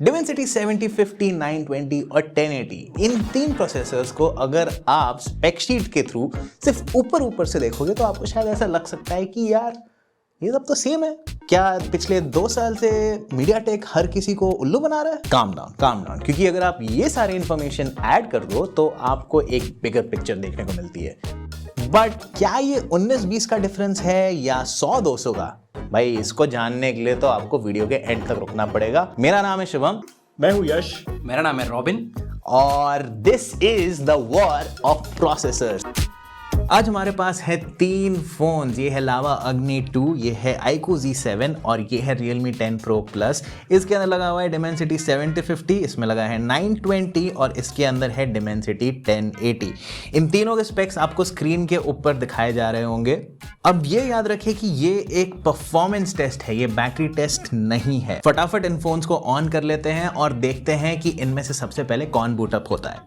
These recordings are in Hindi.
Dimensity 70, 50, 920 और 1080 इन तीन प्रोसेसर्स को अगर आप स्पेक शीट के थ्रू सिर्फ ऊपर से देखोगे तो आपको शायद ऐसा लग सकता है कि यार ये सब तो सेम है। क्या पिछले 2 साल से मीडियाटेक हर किसी को उल्लू बना रहा है? काम डाउन, क्योंकि अगर आप ये सारी इंफॉर्मेशन ऐड कर दो तो आपको एक बिगर पिक्चर देखने को मिलती है। बट क्या ये 19-20 का डिफरेंस है या 100-200 का? भाई इसको जानने के लिए तो आपको वीडियो के एंड तक रुकना पड़ेगा। मेरा नाम है शिवम। मैं हूं यश। मेरा नाम है रॉबिन। और this is the war of processors. आज हमारे पास है 3 फोन्स। ये है लावा अग्नि 2, ये है iQOO Z7 और ये है Realme 10 Pro Plus। इसके अंदर लगा हुआ है Dimensity 7050, इसमें लगा है 920 और इसके अंदर है Dimensity 1080। इन तीनों के स्पेक्स आपको स्क्रीन के ऊपर दिखाए जा रहे होंगे। अब ये याद रखें कि ये एक परफॉर्मेंस टेस्ट है, ये बैटरी टेस्ट नहीं है। फटाफट इन फोन्स को ऑन कर लेते हैं और देखते हैं कि इनमें से सबसे पहले कौन बूटअप होता है।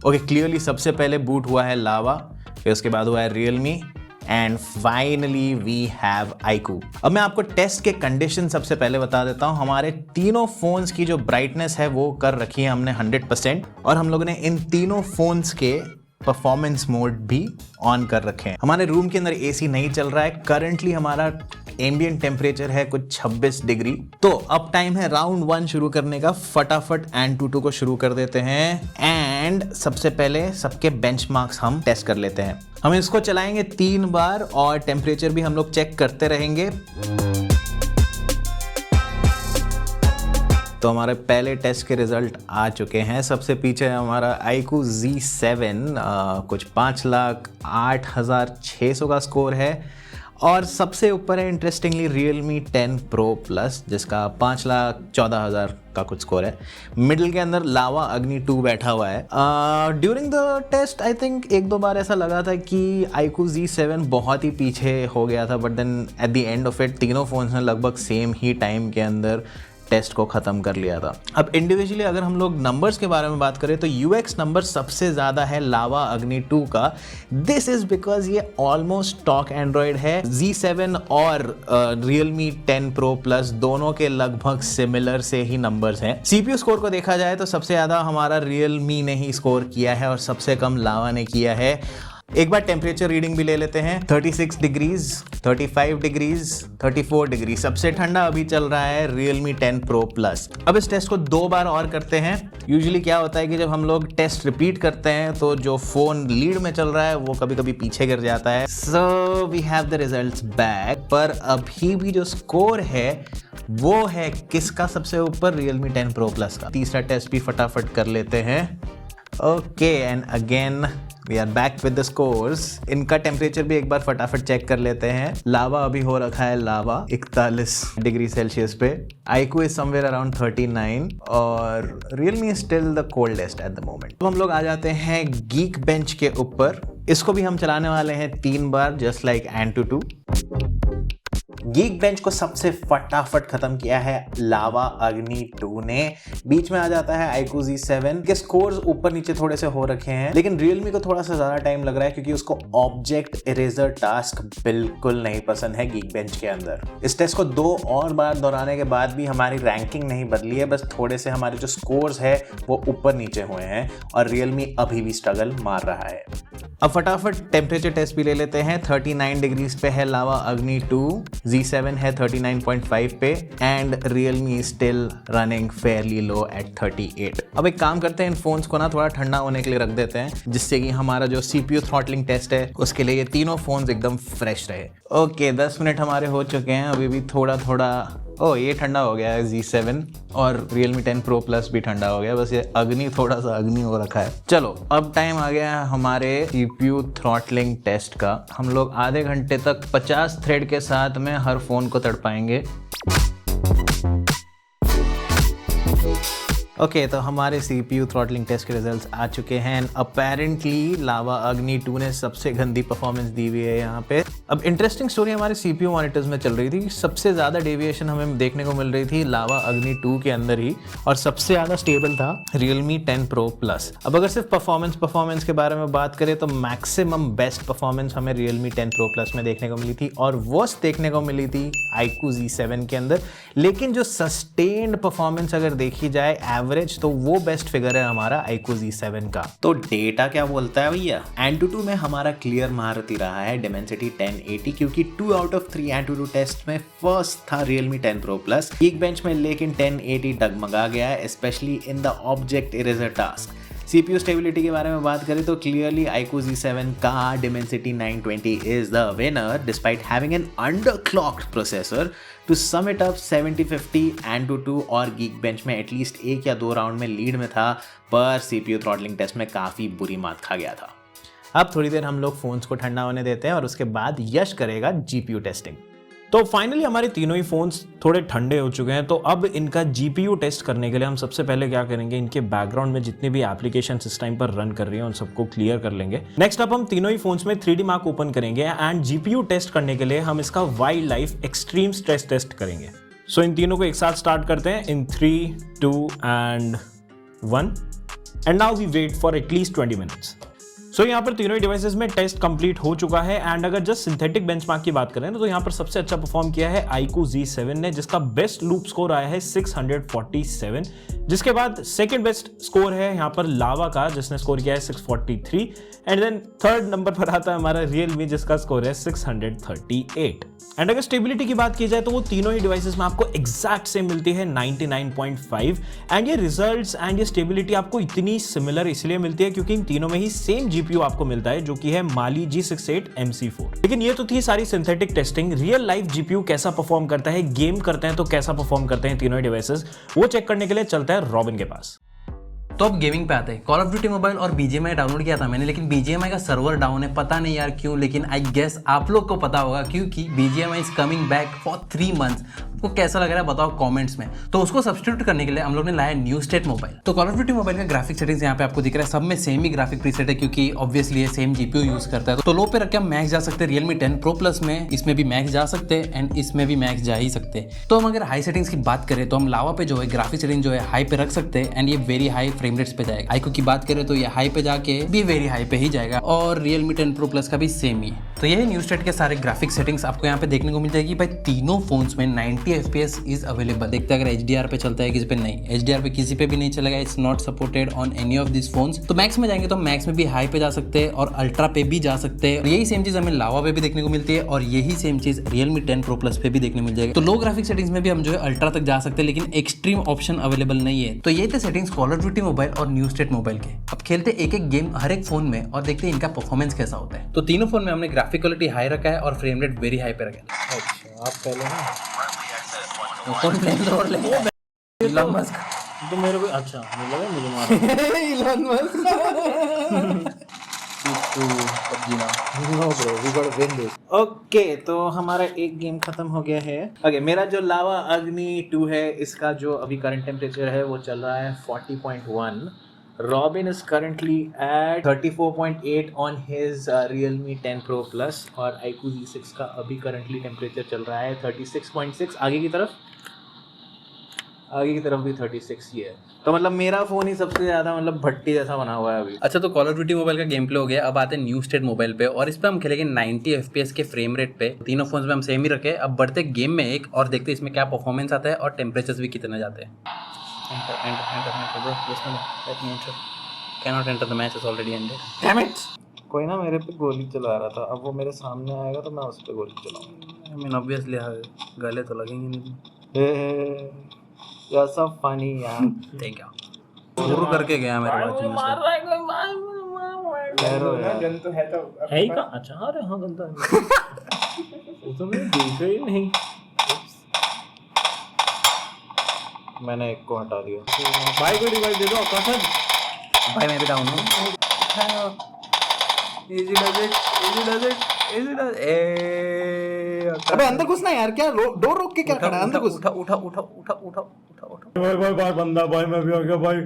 ओके, क्लियरली सबसे पहले बूट हुआ है लावा, फिर उसके बाद हुआ है Realme and finally we have iQOO। अब मैं आपको टेस्ट के कंडीशन सबसे पहले बता देता हूं। हमारे तीनों फोन्स की जो ब्राइटनेस है वो कर रखी है हमने 100% और हम लोगों ने इन तीनों फोन्स के परफॉर्मेंस मोड भी ऑन कर रखे हैं। हमारे रूम के अंदर एसी नहीं चल रहा है। करंटली हमारा एम्बिएंट टेम्परेचर है कुछ 26 डिग्री। तो अब टाइम है राउंड 1 शुरू करने का। फटाफट AnTuTu को शुरू कर देते हैं एंड सबसे पहले सबके बेंचमार्क्स हम टेस्ट कर लेते हैं। हम इसको चलाएंगे 3 बार और टेम्परेचर भी हम लोग चेक करते रहेंगे। तो हमारे पहले टेस्ट के रिजल्ट आ चुके हैं। सबसे पीछे है हमारा iQOO Z7, कुछ 5,08,600 का स्कोर है और सबसे ऊपर है इंटरेस्टिंगली Realme 10 Pro Plus जिसका 5,14,000 का कुछ स्कोर है। मिडिल के अंदर लावा अग्नि 2 बैठा हुआ है। During the test I think 1-2 बार ऐसा लगा था कि iQOO Z7 बहुत ही पीछे हो गया था, but then at the end of it तीनों फोन्स ने लगभग सेम ही टाइम के अंदर टेस्ट को ख़त्म कर लिया था। अब इंडिविजुअली अगर हम लोग नंबर्स के बारे में बात करें तो UX नंबर सबसे ज़्यादा है लावा अग्नि 2 का। दिस इज़ बिकॉज ये ऑलमोस्ट स्टॉक एंड्रॉयड है। Z7 और Realme 10 Pro Plus दोनों के लगभग सिमिलर से ही नंबर्स हैं। CPU स्कोर को देखा जाए तो सबसे ज़्यादा हमारा Realme ने ही स्कोर किया है और सबसे कम लावा ने किया है। एक बार टेम्परेचर रीडिंग भी ले लेते हैं। 36 डिग्रीज, 35 डिग्रीज, 34 डिग्री। सबसे ठंडा अभी चल रहा है Realme 10 Pro Plus। अब इस टेस्ट को 2 बार और करते हैं। यूजुअली क्या होता है कि जब हम लोग टेस्ट रिपीट करते हैं तो जो फोन लीड में चल रहा है वो कभी कभी पीछे गिर जाता है। So we have the results back. पर अभी भी जो स्कोर है वो है किसका सबसे ऊपर? Realme 10 Pro Plus का। तीसरा टेस्ट भी फटाफट कर लेते हैं। Okay, and again we are back with the scores. इनका टेम्परेचर भी एक बार फटाफट चेक कर लेते हैं। लावा अभी हो रखा है लावा 41 डिग्री सेल्सियस पे। iQOO इज समवेयर अराउंड 39 और Realme is still the coldest at the moment. अब हम लोग आ जाते हैं गीक बेंच के ऊपर। इसको भी हम चलाने वाले हैं 3 बार just like AnTuTu। Geekbench को सबसे फटाफट खत्म किया है लावा अग्नि 2 ने। बीच में आ जाता है iQOO Z7 के स्कोर्स ऊपर नीचे थोड़े से हो रखे हैं, लेकिन Realme को थोड़ा सा ज्यादा टाइम लग रहा है क्योंकि उसको ऑब्जेक्ट इरेजर टास्क बिल्कुल नहीं पसंद है गीक बेंच के अंदर। इस टेस्ट को 2 और बार दोहराने के बाद भी हमारी रैंकिंग नहीं बदली है, बस थोड़े से हमारे जो स्कोर्स है वो ऊपर नीचे हुए हैं और Realme अभी भी स्ट्रगल मार रहा है। अब फटाफट टेम्परेचर टेस्ट भी ले लेते हैं। 39 डिग्रीज पे है लावा अग्नि 2, Z7 है 39.5 पे and Realme still running fairly low at 38। अब एक काम करते हैं, इन फोन्स को ना थोड़ा ठंडा होने के लिए रख देते हैं जिससे कि हमारा जो CPU थ्रॉटलिंग टेस्ट है उसके लिए ये तीनों फोन्स एकदम फ्रेश रहे। ओके, 10 मिनट हमारे हो चुके हैं। अभी भी थोड़ा ये ठंडा हो गया है Z7 और Realme 10 Pro Plus भी ठंडा हो गया, बस ये अग्नि थोड़ा सा अग्नि हो रखा है। चलो अब टाइम आ गया है हमारे CPU थ्रॉटलिंग टेस्ट का। हम लोग आधे घंटे तक 50 थ्रेड के साथ में हर फोन को तड़पाएंगे। ओके, तो हमारे CPU थ्रॉटलिंग टेस्ट के रिजल्ट्स आ चुके हैं। अपेरेंटली लावा अग्नि 2 ने सबसे गंदी परफॉर्मेंस दी हुई है यहाँ पे। अब इंटरेस्टिंग स्टोरी हमारे CPU मॉनिटर्स में चल रही थी। सबसे ज़्यादा डेविएशन हमें देखने को मिल रही थी लावा अग्नि 2 के अंदर ही, और सबसे ज़्यादा स्टेबल था Realme 10 Pro Plus। अब अगर सिर्फ परफॉर्मेंस के बारे में बात करें तो मैक्सिमम बेस्ट परफॉर्मेंस हमें Realme 10 Pro Plus में देखने को मिली थी, और वर्स्ट देखने को मिली थी iQOO Z7 के अंदर। लेकिन जो सस्टेन्ड परफॉर्मेंस अगर देखी जाए एवरेज, तो वो बेस्ट फिगर है हमारा iQOO Z7 का। तो डेटा क्या बोलता है भैया? AnTuTu में हमारा क्लियर महारथी रहा है Dimensity 1080, क्योंकि 2 आउट ऑफ 3 AnTuTu टेस्ट में फर्स्ट था Realme 10 Pro Plus। Geekbench में लेकिन 1080 डगमगा गया है, specially in the object eraser task. CPU stability के बारे में बात करें तो क्लियरली iQOO Z7 का Dimensity 920 is the winner despite having an underclocked processor. To sum it up 7050 AnTuTu और Geekbench में एटलीस्ट 1 या 2 राउंड में लीड में था, पर CPU थ्रॉटलिंग टेस्ट में काफ़ी बुरी मात खा गया था। अब थोड़ी देर हम लोग फ़ोन्स को ठंडा होने देते हैं और उसके बाद यश करेगा GPU टेस्टिंग। तो फाइनली हमारे तीनों ही फ़ोन्स थोड़े ठंडे हो चुके हैं, तो अब इनका GPU टेस्ट करने के लिए हम सबसे पहले क्या करेंगे, इनके बैकग्राउंड में जितने भी एप्लीकेशंस इस टाइम पर रन कर रही हैं उन सबको क्लियर कर लेंगे। नेक्स्ट अब हम तीनों ही फ़ोन्स में 3D मार्क ओपन करेंगे एंड GPU टेस्ट करने के लिए हम इसका wild life extreme stress test करेंगे। सो इन तीनों को एक साथ स्टार्ट करते हैं in 3, 2 and 1 and now we wait for at least 20 minutes. So यहाँ पर तीनों ही डिवाइसेस में टेस्ट कंप्लीट हो चुका है एंड अगर जस्ट सिंथेटिक बेंचमार्क की बात करें तो यहाँ पर सबसे अच्छा परफॉर्म किया है iQOO Z7 ने, जिसका बेस्ट लूप स्कोर आया है 647। जिसके बाद सेकंड बेस्ट स्कोर है यहाँ पर लावा का, जिसने स्कोर किया है 643 एंड देन थर्ड नंबर पर आता है हमारा Realme, जिसका स्कोर है 638। एंड अगर स्टेबिलिटी की बात की जाए तो वो तीनों ही डिवाइसेस में आपको एग्जैक्ट सेम मिलती है 99.5 एंड ये रिजल्ट्स एंड ये स्टेबिलिटी आपको इतनी सिमिलर इसलिए मिलती है क्योंकि इन तीनों में ही सेम GPU आपको मिलता है, जो कि है Mali G68 MC4। लेकिन ये तो थी सारी synthetic testing. Real life GPU कैसा परफॉर्म करता है, गेम करते हैं तो कैसा परफॉर्म करते हैं तीनों ही डिवाइसेस, वो चेक करने के लिए चलता है रॉबिन के पास। तो अब गेमिंग पे आते हैं। कॉल ऑफ ड्यूटी मोबाइल और BGMI डाउनलोड किया था मैंने, लेकिन BGMI का सर्वर डाउन है, पता नहीं यार क्यों, लेकिन आई गेस आप लोग को पता होगा क्योंकि BGMI is coming back for 3 months. आपको कैसा लग रहा है बताओ कमेंट्स में। तो उसको सब्स्टिट्यूट करने के लिए हम लोग ने लाया न्यू स्टेट मोबाइल। तो कॉल ऑफ ड्यूटी मोबाइल का ग्राफिक सेटिंग्स यहाँ पे आपको दिख रहा है, सब में सेम ही ग्राफिक प्रीसेट है क्योंकि ऑब्वियसली ये सेम GPU यूज करता है। तो लो पे रख के हम मैक्स जा सकते हैं। Realme 10 Pro Plus में इसमें भी मैक्स जा सकते हैं एंड इसमें भी मैक्स जा ही सकते हैं। तो हम अगर हाई सेटिंग्स की बात करें तो हम लावा पे जो है ग्राफिक सेटिंग जो है हाई पे रख सकते हैं एंड ये वेरी हाई फ्रेम रेट्स पे जाएगा। iQOO की बात करें तो ये हाई पे जाके भी वेरी हाई पे ही जाएगा और Realme 10 Pro Plus का भी सेम ही। तो ये न्यू स्टेट के सारे ग्राफिक सेटिंग्स आपको यहाँ पे देखने को मिल जाएगी। भाई तीनों फोन्स में 90 FPS इज अवेलेबल। देखते हैं अगर HDR पे चलता है, किसी पे नहीं, HDR पे किसी पे भी नहीं चलेगा, it's not supported on any of this phones. तो मैक्स में जाएंगे तो मैक्स में भी हाई पे जा सकते हैं और अल्ट्रा पे भी जा सकते हैं। यही सेम चीज हमें लावा पे भी देखने को मिलती है और यही सेम चीज Realme 10 Pro Plus पे भी देखने मिल जाएगी। तो लो ग्राफिक सेटिंग्स में भी हम जो है अल्ट्रा तक जा सकते हैं, लेकिन एक्सट्रीम ऑप्शन अवेलेबल नहीं है। तो ये थे settings call of duty mobile और न्यू स्टेट मोबाइल के। अब खेलते एक एक गेम हर एक फोन में और देखते हैं इनका परफॉर्मेंस कैसा होता है। तो तीनों फोन में हमने ग्राफिक क्वालिटी हाई रखा है और फ्रेम रेट वेरी हाई पे रखा है। अच्छा आप पहले ना कौन फ्लेम थ्रोअर ले इलॉन मस्क तो मेरे को अच्छा मुझे लगा मुझे मारा इलॉन मस्क ओके तो हमारा एक गेम खत्म हो गया है। ओके मेरा जो लावा अग्नि 2 है, इसका जो अभी करंट टेम्परेचर है वो चल रहा है 40.1। Robin is currently at 34.8 on his Realme 10 Pro Plus और iQOO Z6 का अभी करंटली टेम्परेचर चल रहा है 36.6। आगे की तरफ भी 36 ही है। तो मतलब मेरा फ़ोन ही सबसे ज़्यादा मतलब भट्टी जैसा बना हुआ है अभी। अच्छा तो कॉल ऑफ ड्यूटी मोबाइल का गेम प्ले हो गया। अब आते हैं न्यू स्टेट मोबाइल पे और इस पे हम खेलेंगे 90 FPS के फ्रेम रेट पे। तीनों फोन्स में हम सेम ही रखे। अब बढ़ते गेम में एक और देखते हैं इसमें क्या परफॉर्मेंस आता है और टेम्परेचर्स भी कितने जाते हैं। Enter bro, just a minute. Let me enter. Cannot enter, the match is already ended. Damn it! कोई ना मेरे पे गोली चला रहा था, अब वो मेरे सामने आएगा तो मैं उस पे गोली चलाऊंगा। I mean obviously गले तो लगेंगे नहीं। You're so funny यार। Thank you. शुरू करके गया मेरे बाजू में से। मार रहा है कोई मार। गन तो है तो है ही का। अच्छा अरे हाँ गन तो है। वो तो मैंने देखा ही नहीं। मैंने एक को हटा दिया। भाई को रिवाइव दे दो कसम। भाई मैं भी डाउन हूँ। Easy does it. अबे अंदर घुसना यार, क्या डोर रोक के क्या खड़ा है? अंदर घुस। उठा भाई भाई भाई बंदा भाई मैं भी आ गया भाई।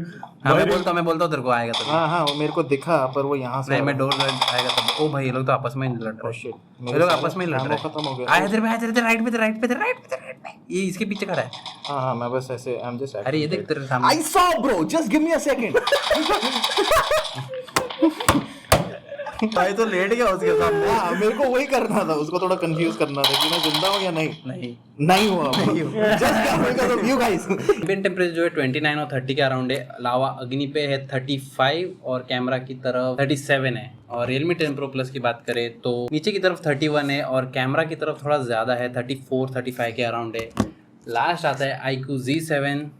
हाँ मैं बोलता हूँ तेरे को आएगा तो। हाँ वो मेरे को दिखा पर वो यहाँ से नहीं मैं डोर आएगा तब। ओ भाई ये लोग तो आपस में ही लड़ रहे हैं। ये लोग आपस में ही लड़ रहे हैं। खत्म हो गया। आया तेरे राइट पे ये इसके पीछे खड़ा है। हाँ मैं बस ऐसे आई एम जस्ट अरे ये देख तेरे सामने। I saw bro just give me a second. भाई तो लेट गया उसके सामने। हाँ मेरे को वही करना था, उसको थोड़ा कंफ्यूज करना था कि मैं जिंदा हूँ या नहीं हुआ। Just you guys. Ambient temperature जो है 29 और 30 के अराउंड है। लावा अग्नि पे है 35 और कैमरा की तरफ 37 है। और Realme 10 Pro Plus की बात करें तो नीचे की तरफ 31 है और कैमरा की तरफ थोड़ा ज़्यादा है 34-35 के अराउंड है। लास्ट आता है iQOO Z7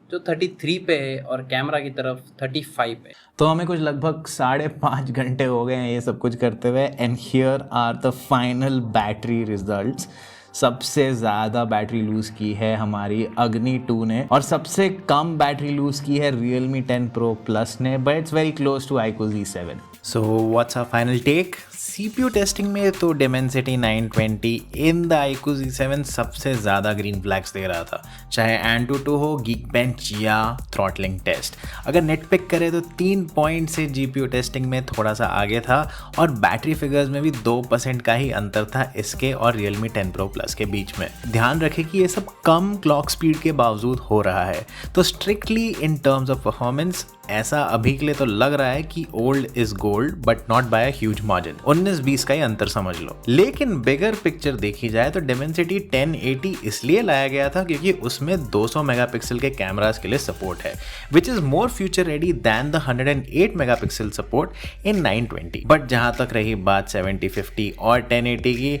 जो 33 पे है और कैमरा की तरफ 35 पे। तो हमें कुछ लगभग 5.5 घंटे हो गए हैं ये सब कुछ करते हुए and here are the final battery results. सबसे ज़्यादा बैटरी लूज़ की है हमारी अग्नि 2 ने और सबसे कम बैटरी लूज़ की है Realme 10 Pro Plus ने, but it's very close to iQOO Z7। So what's our final take? CPU testing में तो Dimensity 920 in the iQOO Z7 सबसे ज़्यादा ग्रीन फ्लैग्स दे रहा था, चाहे AnTuTu हो, Geekbench या थ्रॉटलिंग टेस्ट। अगर नेट पिक करें तो 3 पॉइंट से GPU टेस्टिंग में थोड़ा सा आगे था और बैटरी फिगर्स में भी 2% का ही अंतर था इसके और Realme 10 Pro Plus के बीच में। ध्यान रखें कि ये सब कम क्लॉक स्पीड के बावजूद हो रहा है, तो strictly in terms of performance ऐसा अभी के लिए तो लग रहा है कि old is gold but not by a huge margin. 19-20 का ही अंतर समझ लो। लेकिन बिगर पिक्चर देखी जाए तो Dimensity 1080 इसलिए लाया गया था क्योंकि उसमें 200 मेगापिक्सल के कैमरास के लिए सपोर्ट है, which is more future ready than the 108 megapixel support in 920। But जहां तक रही बात 7050 और 1080 की,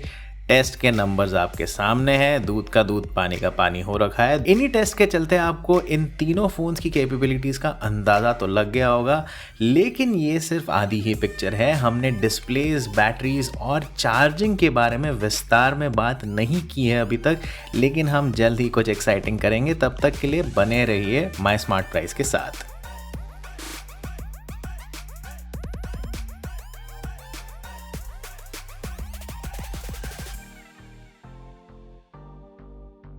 टेस्ट के नंबर्स आपके सामने हैं, दूध का दूध पानी का पानी हो रखा है। इन्हीं टेस्ट के चलते आपको इन तीनों फोन्स की कैपेबिलिटीज का अंदाजा तो लग गया होगा, लेकिन ये सिर्फ आधी ही पिक्चर है। हमने डिस्प्लेज, बैटरीज और चार्जिंग के बारे में विस्तार में बात नहीं की है अभी तक, लेकिन हम जल्द ही कुछ एक्साइटिंग करेंगे। तब तक के लिए बने रहिए माय स्मार्ट प्राइस के साथ।